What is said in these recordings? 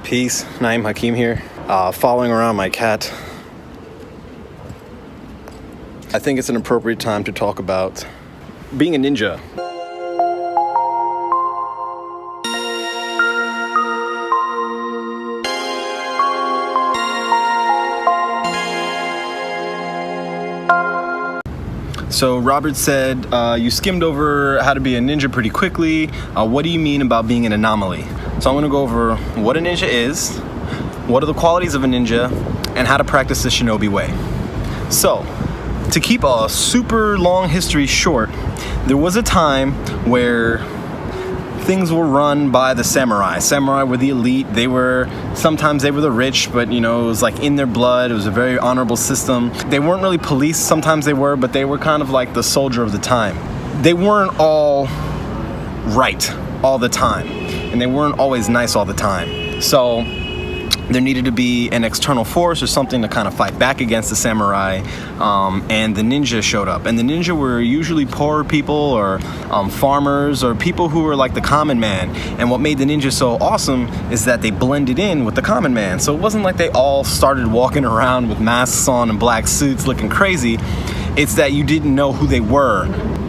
Peace, Naeem Hakim here, following around my cat. I think it's an appropriate time to talk about being a ninja. So Robert said, you skimmed over how to be a ninja pretty quickly. What do you mean about being an anomaly? So I'm gonna go over what a ninja is, what are the qualities of a ninja, and how to practice the Shinobi way. So, to keep a super long history short, there was a time where things were run by the samurai. Samurai were the elite. Sometimes they were the rich, but it was like in their blood. It was a very honorable system. They weren't really police. Sometimes they were, but they were kind of like the soldier of the time. They weren't all right all the time, and they weren't always nice all the time. So there needed to be an external force or something to kind of fight back against the samurai, and the ninja showed up. And the ninja were usually poorer people or farmers or people who were like the common man. And what made the ninja so awesome is that they blended in with the common man. So it wasn't like they all started walking around with masks on and black suits looking crazy. It's that you didn't know who they were,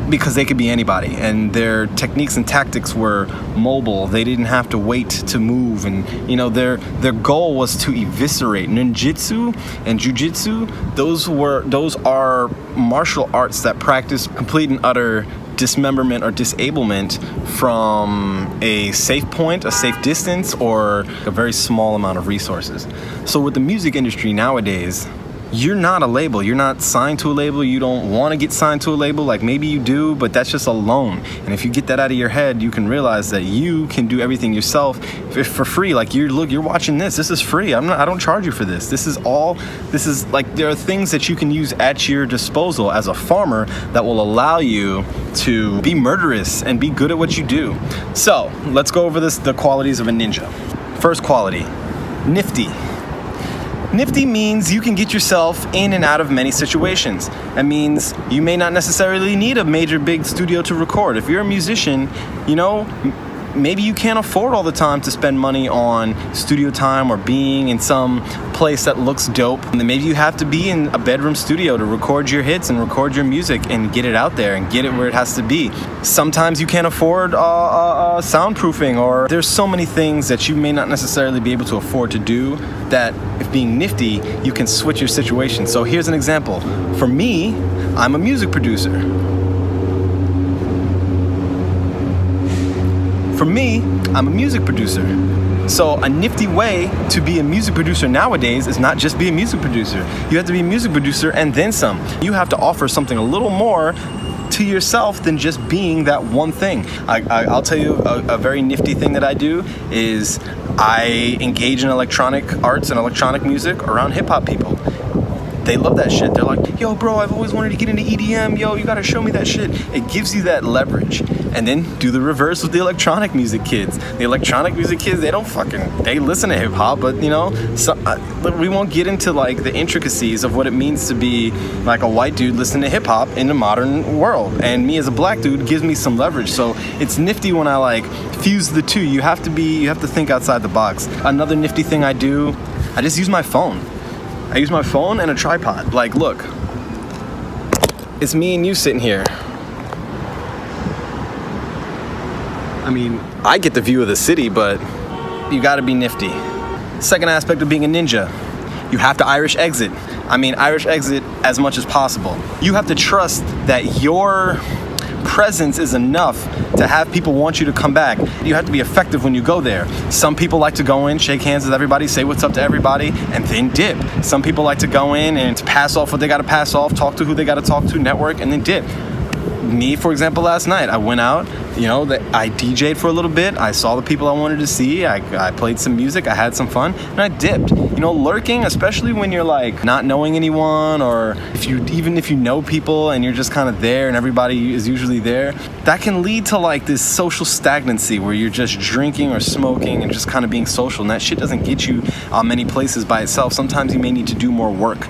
because they could be anybody, and their techniques and tactics were mobile. They didn't have to wait to move, and their goal was to eviscerate. Ninjutsu and jujitsu, those are martial arts that practice complete and utter dismemberment or disablement from a safe point, a safe distance, or a very small amount of resources. So with the music industry nowadays, you're not a label. You're not signed to a label. You don't want to get signed to a label. Like, maybe you do, but that's just a loan. And if you get that out of your head, you can realize that you can do everything yourself for free. Like, you're watching this. This is free. I don't charge you for this. This is like, there are things that you can use at your disposal as a farmer that will allow you to be murderous and be good at what you do. So let's go over the qualities of a ninja. First quality, nifty. Nifty means you can get yourself in and out of many situations. That means you may not necessarily need a major big studio to record. If you're a musician, maybe you can't afford all the time to spend money on studio time or being in some place that looks dope. And then maybe you have to be in a bedroom studio to record your hits and record your music and get it out there and get it where it has to be. Sometimes you can't afford soundproofing, or there's so many things that you may not necessarily be able to afford to do, that if being nifty, you can switch your situation. So here's an example. For me, I'm a music producer. So a nifty way to be a music producer nowadays is not just be a music producer. You have to be a music producer and then some. You have to offer something a little more to yourself than just being that one thing. I'll tell you a very nifty thing that I do is I engage in electronic arts and electronic music around hip-hop people. They love that shit. They're like, yo, bro, I've always wanted to get into EDM. Yo, you gotta show me that shit. It gives you that leverage. And then do the reverse with the electronic music kids. The electronic music kids, they listen to hip hop, but we won't get into like the intricacies of what it means to be like a white dude listening to hip hop in the modern world. And me as a black dude gives me some leverage. So it's nifty when I like fuse the two. You have to think outside the box. Another nifty thing I do, I just use my phone. I use my phone and a tripod. Like, look, it's me and you sitting here. I mean, I get the view of the city, but you gotta be nifty. Second aspect of being a ninja, you have to Irish exit. Irish exit as much as possible. You have to trust that your presence is enough to have people want you to come back. You have to be effective when you go there. Some people like to go in, shake hands with everybody, say what's up to everybody, and then dip. Some people like to go in and to pass off what they gotta pass off, talk to who they gotta talk to, network, and then dip. Me, for example, last night, I went out, I DJ'd for a little bit. I saw the people I wanted to see. I played some music. I had some fun, and I dipped. Lurking, especially when you're like not knowing anyone, or even if you know people and you're just kind of there and everybody is usually there, that can lead to like this social stagnancy where you're just drinking or smoking and just kind of being social, and that shit doesn't get you many places by itself. Sometimes you may need to do more work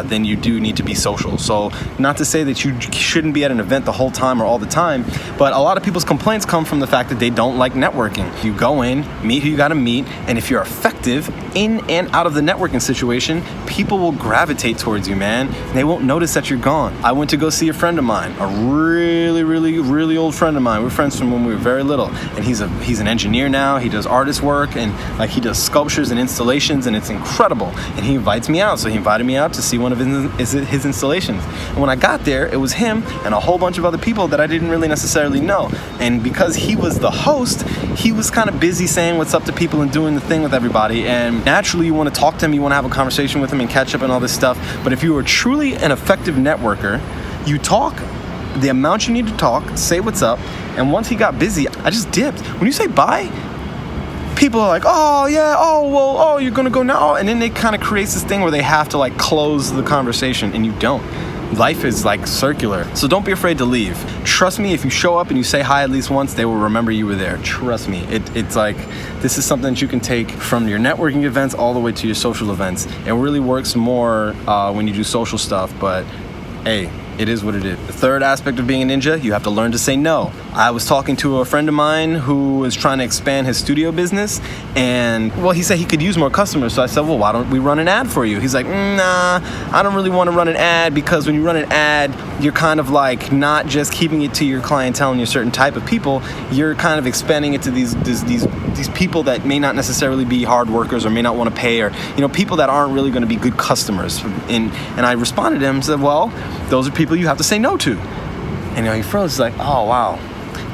than you do need to be social. So not to say that you shouldn't be at an event the whole time or all the time, but a lot of people's complaints come from the fact that they don't like networking. You go in, meet who you gotta meet, and if you're effective effective in and out of the networking situation, people will gravitate towards you, man. They won't notice that you're gone. I went to go see a friend of mine, a really old friend of mine. We're friends from when we were very little, and he's an engineer now. He does artist work, and like he does sculptures and installations, and it's incredible. And he invites me out, so he invited me out to see one of his installations. And when I got there, it was him and a whole bunch of other people that I didn't really necessarily know. And because he was the host, he was kind of busy saying what's up to people and doing the thing with everybody. And naturally, you want to talk to him, you want to have a conversation with him and catch up and all this stuff. But if you are truly an effective networker, you talk the amount you need to talk, say what's up. And once he got busy, I just dipped. When you say bye, people are like, oh yeah, oh well, oh you're gonna go now, and then it kind of creates this thing where they have to like close the conversation, and you don't. Life is like circular, so don't be afraid to leave. Trust me, if you show up and you say hi at least once, they will remember you were there. Trust me, it's like, this is something that you can take from your networking events all the way to your social events. It really works more when you do social stuff, but hey, it is what it is. The third aspect of being a ninja, you have to learn to say no. I was talking to a friend of mine who was trying to expand his studio business, and well, he said he could use more customers. So I said, well, why don't we run an ad for you? He's like, nah, I don't really want to run an ad, because when you run an ad, you're kind of like not just keeping it to your clientele and your certain type of people, you're kind of expanding it to these people that may not necessarily be hard workers or may not want to pay, or people that aren't really going to be good customers. And I responded to him and said, well, those are people you have to say no to. And he froze. He's like, oh wow,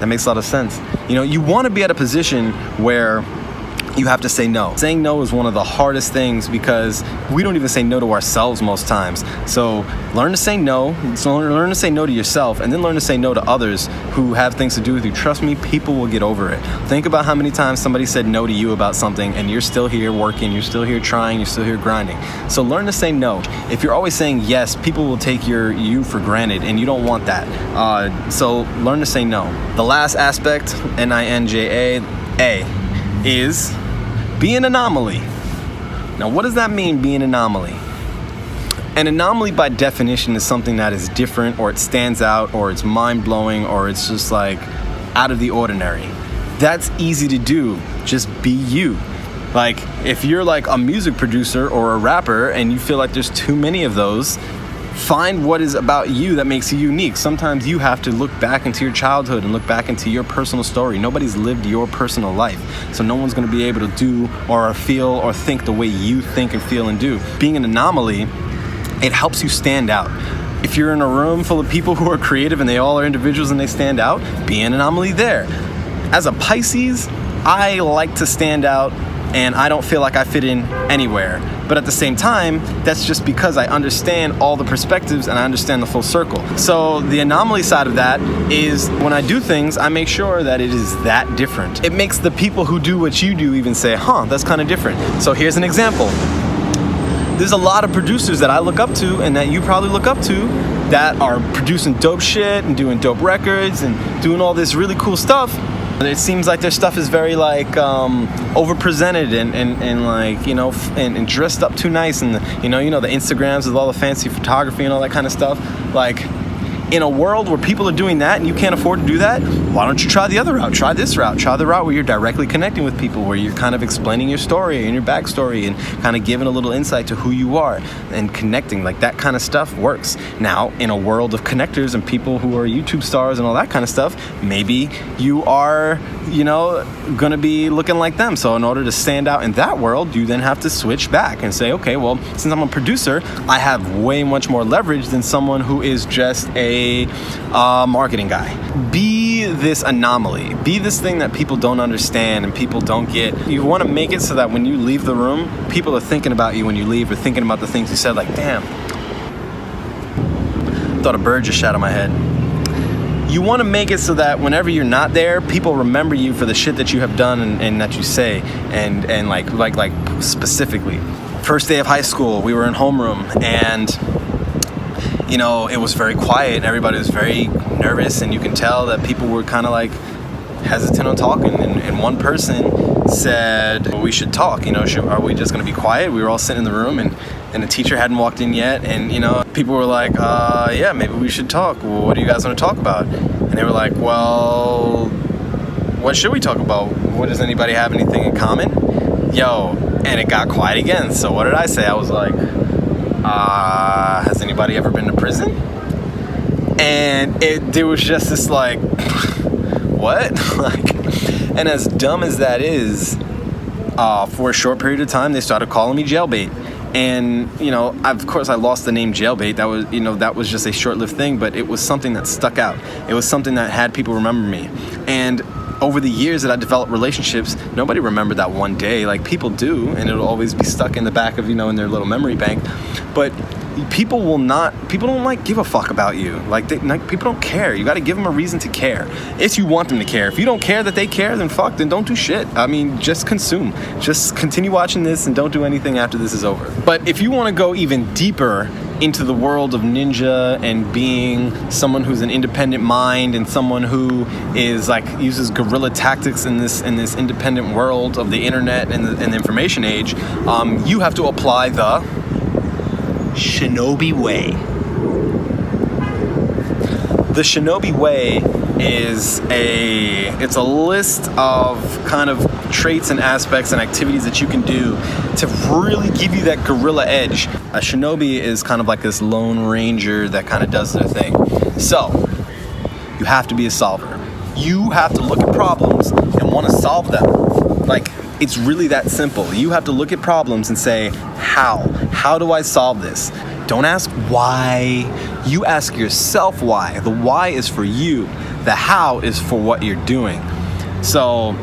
that makes a lot of sense. You want to be at a position where you have to say no. Saying no is one of the hardest things, because we don't even say no to ourselves most times. So learn to say no. So learn to say no to yourself, and then learn to say no to others who have things to do with you. Trust me, people will get over it. Think about how many times somebody said no to you about something, and you're still here working, you're still here trying, you're still here grinding. So learn to say no. If you're always saying yes, people will take you for granted, and you don't want that. So learn to say no. The last aspect, NINJA, is be an anomaly. Now, what does that mean, be an anomaly? An anomaly, by definition, is something that is different, or it stands out, or it's mind-blowing, or it's just like out of the ordinary. That's easy to do. Just be you. Like, if you're like a music producer or a rapper and you feel like there's too many of those, find what is about you that makes you unique. Sometimes you have to look back into your childhood and look back into your personal story. Nobody's lived your personal life, so no one's going to be able to do or feel or think the way you think and feel and do. Being an anomaly, it helps you stand out. If you're in a room full of people who are creative and they all are individuals and they stand out, be an anomaly there. As a Pisces, I like to stand out, and I don't feel like I fit in anywhere. But at the same time, that's just because I understand all the perspectives and I understand the full circle. So the anomaly side of that is, when I do things, I make sure that it is that different. It makes the people who do what you do even say, huh, that's kind of different. So here's an example. There's a lot of producers that I look up to, and that you probably look up to, that are producing dope shit and doing dope records and doing all this really cool stuff. It seems like their stuff is very like overpresented and like and dressed up too nice, and the Instagrams with all the fancy photography and all that kind of stuff. Like, in a world where people are doing that and you can't afford to do that, why don't you try the other route? Try this route. Try the route where you're directly connecting with people, where you're kind of explaining your story and your backstory and kind of giving a little insight to who you are and connecting. Like, that kind of stuff works. Now, in a world of connectors and people who are YouTube stars and all that kind of stuff, maybe you are, gonna be looking like them. So in order to stand out in that world, you then have to switch back and say, okay, well, since I'm a producer, I have way much more leverage than someone who is just a marketing guy. Be this anomaly. Be this thing that people don't understand and people don't get. You want to make it so that when you leave the room, people are thinking about you when you leave, or thinking about the things you said, like, damn, thought a bird just shot on my head. You want to make it so that whenever you're not there, people remember you for the shit that you have done and that you say, and like specifically. First day of high school, we were in homeroom, and it was very quiet and everybody was very nervous, and you can tell that people were kind of like hesitant on talking, and one person said, well, we should talk, are we just going to be quiet? We were all sitting in the room, and the teacher hadn't walked in yet, and people were like, yeah, maybe we should talk. Well, what do you guys want to talk about? And they were like, well, what should we talk about? What, does anybody have anything in common? Yo, And it got quiet again. So what did I say? I was like, has anybody ever been to prison? And there was just this like, what? Like, and as dumb as that is, for a short period of time, they started calling me jailbait. And, you know, of course I lost the name jailbait. That was, you know, that was just a short-lived thing, but it was something that stuck out. It was something that had people remember me. And over the years that I developed relationships, nobody remembered that one day. Like, people do, and it'll always be stuck in the back of, you know, in their little memory bank. But people don't like give a fuck about you. Like, people don't care. You got to give them a reason to care. If you want them to care. If you don't care that they care, then don't do shit. I mean, just consume. Just continue watching this and don't do anything after this is over. But if you want to go even deeper into the world of ninja and being someone who's an independent mind and someone who is like uses guerrilla tactics in this independent world of the internet and the information age, you have to apply the SHINOBI Way. The SHINOBI Way is a list of kind of traits and aspects and activities that you can do to really give you that guerrilla edge. A shinobi is kind of like this lone ranger that kind of does their thing. So, you have to be a solver. You have to look at problems and want to solve them. Like, it's really that simple. You have to look at problems and say, how? How do I solve this? Don't ask why. You ask yourself why. The why is for you. The how is for what you're doing. So,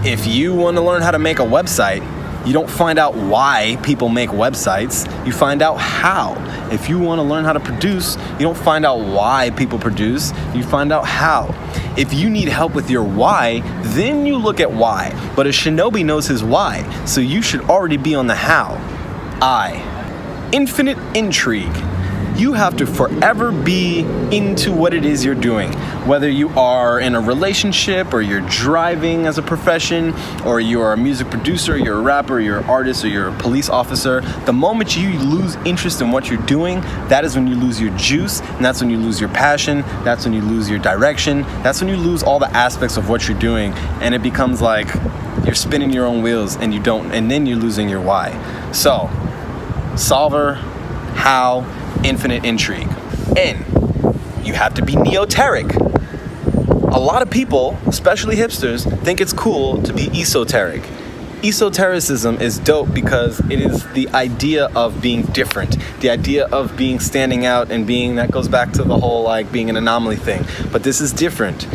if you want to learn how to make a website, you don't find out why people make websites, you find out how. If you want to learn how to produce, you don't find out why people produce, you find out how. If you need help with your why, then you look at why. But a shinobi knows his why, so you should already be on the how. Infinite intrigue. You have to forever be into what it is you're doing. Whether you are in a relationship, or you're driving as a profession, or you're a music producer, you're a rapper, you're an artist, or you're a police officer, the moment you lose interest in what you're doing, that is when you lose your juice, and that's when you lose your passion, that's when you lose your direction, that's when you lose all the aspects of what you're doing, and it becomes like you're spinning your own wheels and then you're losing your why. So, solver, how, infinite intrigue. N, you have to be neoteric. A lot of people, especially hipsters, think it's cool to be esoteric. Esotericism is dope because it is the idea of being different, the idea of being standing out and being, that goes back to the whole like being an anomaly thing. But this is different.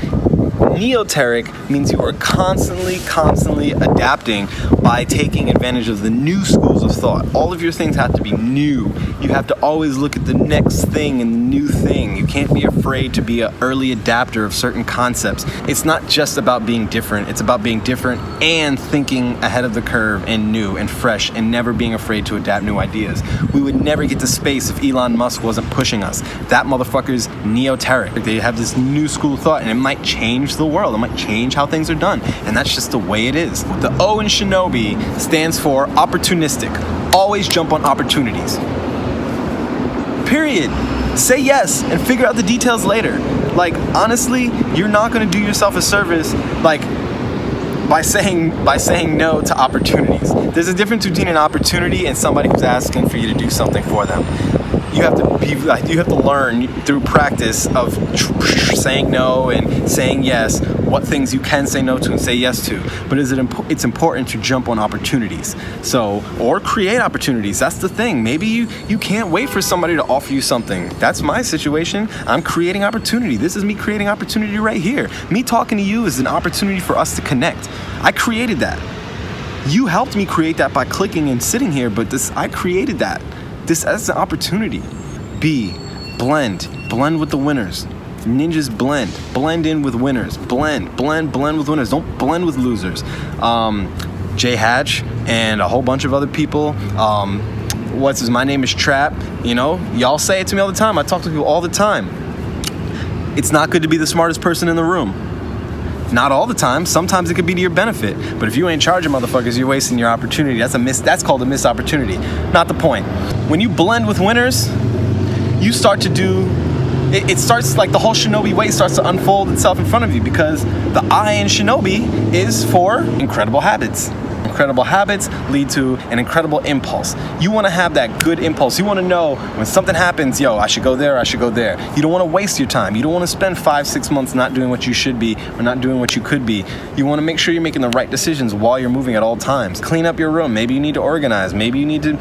Neoteric means you are constantly adapting by taking advantage of the new schools of thought. All of your things have to be new. You have to always look at the next thing and the new thing. You can't be afraid to be an early adapter of certain concepts. It's not just about being different. It's about being different and thinking ahead of the curve and new and fresh and never being afraid to adapt new ideas. We would never get to space if Elon Musk wasn't pushing us. That motherfucker's neoteric. They have this new school of thought and it might change the world. It might change how things are done. And that's just the way it is. The O in Shinobi stands for opportunistic. Always jump on opportunities. Period. Say yes and figure out the details later. Like, honestly, you're not going to do yourself a service like by saying no to opportunities. There's a difference between an opportunity and somebody who's asking for you to do something for them. You have to learn through practice of saying no and saying yes, what things you can say no to and say yes to. But it's important to jump on opportunities. So, or create opportunities. That's the thing. Maybe you can't wait for somebody to offer you something. That's my situation. I'm creating opportunity. This is me creating opportunity right here. Me talking to you is an opportunity for us to connect. I created that. You helped me create that by clicking and sitting here, but I created that. That's an opportunity. B, blend with the winners. Ninjas blend in with winners. Blend with winners. Don't blend with losers. Jay Hatch and a whole bunch of other people. My name is Trap. You know, y'all say it to me all the time. I talk to people all the time. It's not good to be the smartest person in the room. Not all the time. Sometimes it could be to your benefit. But if you ain't charging motherfuckers, you're wasting your opportunity. That's called a missed opportunity. Not the point. When you blend with winners, you start to do, it starts like the whole Shinobi way starts to unfold itself in front of you, because the I in Shinobi is for incredible habits. incredible habits lead to an incredible impulse. You want to have that good impulse. You want to know when something happens, yo, I should go there, I should go there. You don't want to waste your time. You don't want to spend 5-6 months not doing what you should be or not doing what you could be. You want to make sure you're making the right decisions while you're moving at all times. Clean up your room. Maybe you need to organize. Maybe you need to,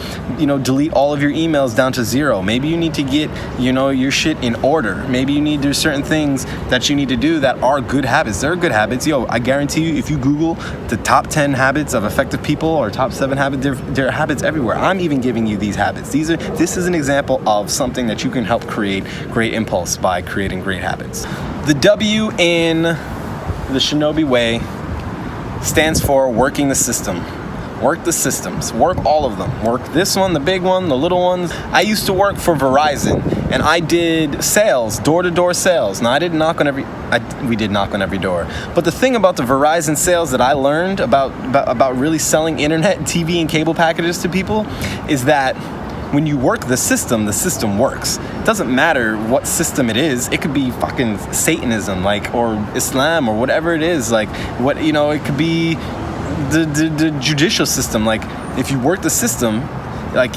delete all of your emails down to 0. Maybe you need to get, your shit in order. Maybe you need, there's certain things that you need to do that are good habits. They're good habits. Yo, I guarantee you, if you Google the top 10 habits of effective people or top 7 habits, there are habits everywhere. I'm even giving you these habits. This is an example of something that you can help create great impulse by creating great habits. The W in the Shinobi Way stands for working the system. Work the systems. Work all of them. Work this one, the big one, the little ones. I used to work for Verizon, and I did sales, door-to-door sales. Now, we did knock on every door. But the thing about the Verizon sales that I learned about really selling internet, TV, and cable packages to people is that when you work the system works. It doesn't matter what system it is. It could be fucking Satanism, or Islam, or whatever it is. It could be the judicial system. If you work the system,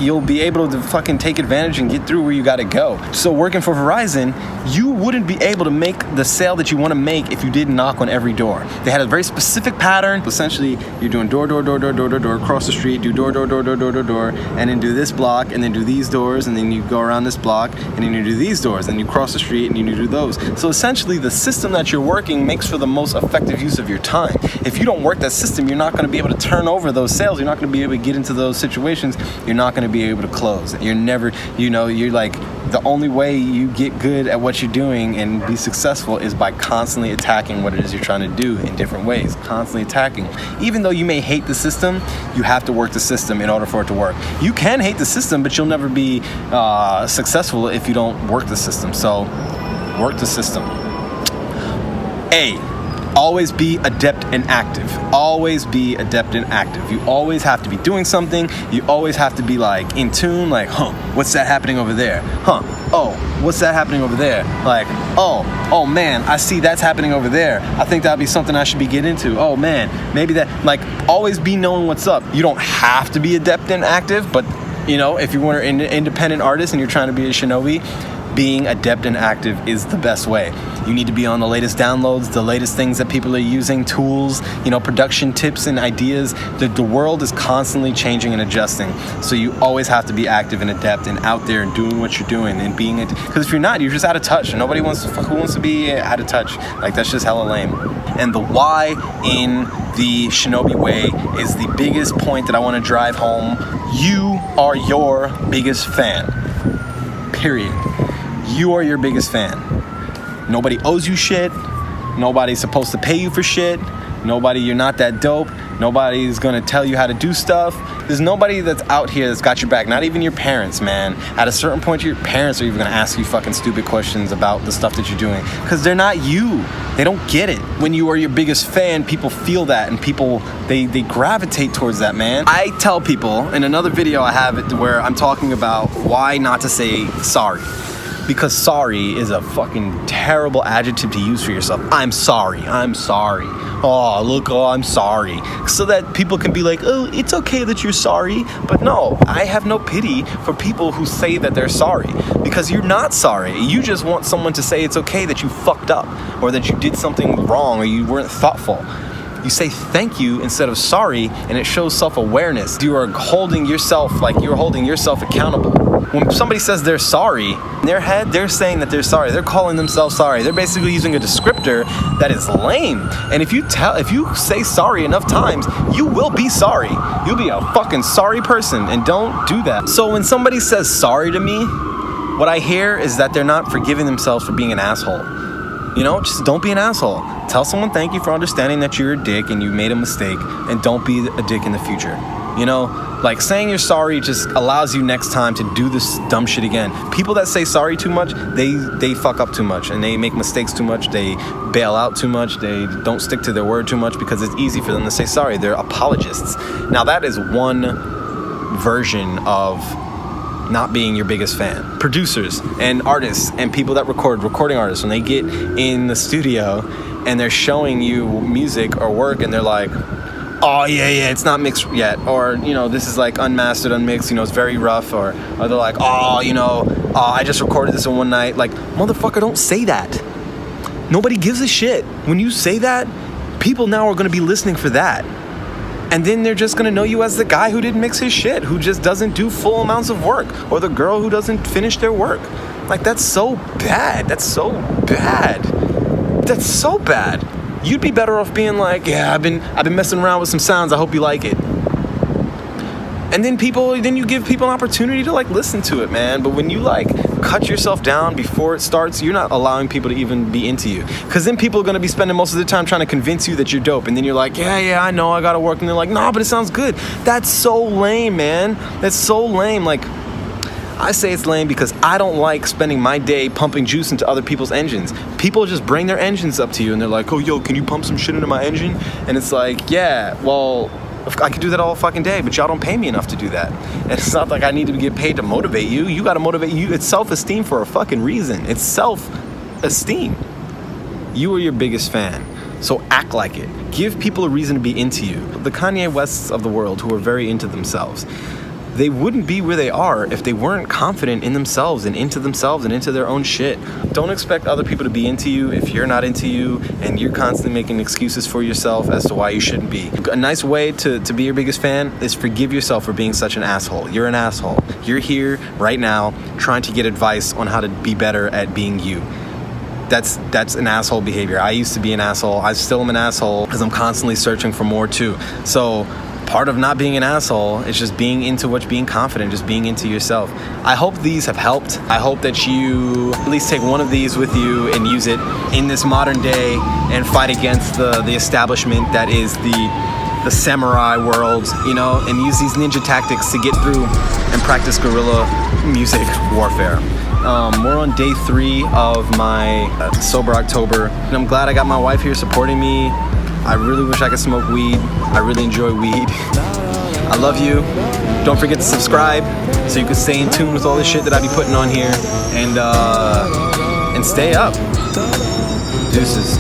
you'll be able to fucking take advantage and get through where you gotta go. So working for Verizon, you wouldn't be able to make the sale that you want to make if you didn't knock on every door. They had a very specific pattern. Essentially, you're doing door, across the street, do door, and then do this block, and then do these doors, and then you go around this block, and then you do these doors, and you cross the street, and you do those. So essentially, the system that you're working makes for the most effective use of your time. If you don't work that system, you're not going to be able to turn over those sales. You're not going to be able to get into those situations. You're not going to be able to close. You're never, you're the only way you get good at what you're doing and be successful is by constantly attacking what it is you're trying to do in different ways. Constantly attacking. Even though you may hate the system, you have to work the system in order for it to work. You can hate the system, but you'll never be successful if you don't work the system. So, work the system. Always be adept and active. Always be adept and active. You always have to be doing something. You always have to be in tune, what's that happening over there? Oh, what's that happening over there? Oh man, I see that's happening over there. I think that'd be something I should be getting into. Oh man, maybe that, always be knowing what's up. You don't have to be adept and active, but if you want an independent artist and you're trying to be a shinobi, being adept and active is the best way. You need to be on the latest downloads, the latest things that people are using, tools, production tips and ideas. The world is constantly changing and adjusting. So you always have to be active and adept and out there and doing what you're doing and being it. Because if you're not, you're just out of touch. Nobody who wants to be out of touch. That's just hella lame. And the why in the Shinobi Way is the biggest point that I want to drive home. You are your biggest fan. Period. You are your biggest fan. Nobody owes you shit. Nobody's supposed to pay you for shit. You're not that dope. Nobody's gonna tell you how to do stuff. There's nobody that's out here that's got your back. Not even your parents, man. At a certain point, your parents are even gonna ask you fucking stupid questions about the stuff that you're doing. Because they're not you. They don't get it. When you are your biggest fan, people feel that and people, they gravitate towards that, man. I tell people, in another video I have it where I'm talking about why not to say sorry. Because sorry is a fucking terrible adjective to use for yourself. I'm sorry. I'm sorry. So that people can be like, oh, it's okay that you're sorry. But no, I have no pity for people who say that they're sorry. Because you're not sorry. You just want someone to say it's okay that you fucked up. Or that you did something wrong or you weren't thoughtful. You say thank you instead of sorry, and it shows self-awareness. You are holding yourself you're holding yourself accountable. When somebody says they're sorry, in their head, they're saying that they're sorry. They're calling themselves sorry. They're basically using a descriptor that is lame. And if you say sorry enough times, you will be sorry. You'll be a fucking sorry person, and don't do that. So when somebody says sorry to me, what I hear is that they're not forgiving themselves for being an asshole. Just don't be an asshole. Tell someone thank you for understanding that you're a dick and you made a mistake, and don't be a dick in the future. Saying you're sorry just allows you next time to do this dumb shit again. People that say sorry too much, they fuck up too much and they make mistakes too much. They bail out too much. They don't stick to their word too much because it's easy for them to say sorry. They're apologists. Now that is one version of not being your biggest fan. Producers and artists and people that recording artists, when they get in the studio and they're showing you music or work and they're like, oh yeah, it's not mixed yet, or you know, this is like unmastered, unmixed, you know, it's very rough, or they're like, oh, you know, I just recorded this in one night. Like, motherfucker, don't say that. Nobody gives a shit. When you say that, people now are gonna be listening for that. And then they're just gonna know you as the guy who didn't mix his shit, who just doesn't do full amounts of work, or the girl who doesn't finish their work. Like, that's so bad. That's so bad. That's so bad. You'd be better off being like, yeah, I've been messing around with some sounds, I hope you like it. And then you give people an opportunity to like listen to it, man. But when you like cut yourself down before it starts, you're not allowing people to even be into you. Because then people are going to be spending most of the time trying to convince you that you're dope. And then you're like, yeah, I know, I got to work. And they're like, nah, but it sounds good. That's so lame, man. That's so lame. Like, I say it's lame because I don't like spending my day pumping juice into other people's engines. People just bring their engines up to you and they're like, oh, yo, can you pump some shit into my engine? And it's like, yeah, well, I could do that all fucking day, but y'all don't pay me enough to do that. And it's not like I need to get paid to motivate you. You gotta motivate you. It's self-esteem for a fucking reason. It's self-esteem. You are your biggest fan, so act like it. Give people a reason to be into you. The Kanye Wests of the world, who are very into themselves, they wouldn't be where they are if they weren't confident in themselves and into their own shit. Don't expect other people to be into you if you're not into you and you're constantly making excuses for yourself as to why you shouldn't be. A nice way to be your biggest fan is forgive yourself for being such an asshole. You're an asshole. You're here right now trying to get advice on how to be better at being you. That's an asshole behavior. I used to be an asshole. I still am an asshole because I'm constantly searching for more too. So part of not being an asshole is just being into what's being confident, just being into yourself. I hope these have helped. I hope that you at least take one of these with you and use it in this modern day and fight against the establishment that is the samurai world, you know, and use these ninja tactics to get through and practice guerrilla music warfare. We're on day 3 of my Sober October, and I'm glad I got my wife here supporting me. I really wish I could smoke weed. I really enjoy weed. I love you. Don't forget to subscribe so you can stay in tune with all the shit that I be putting on here, and stay up. Deuces.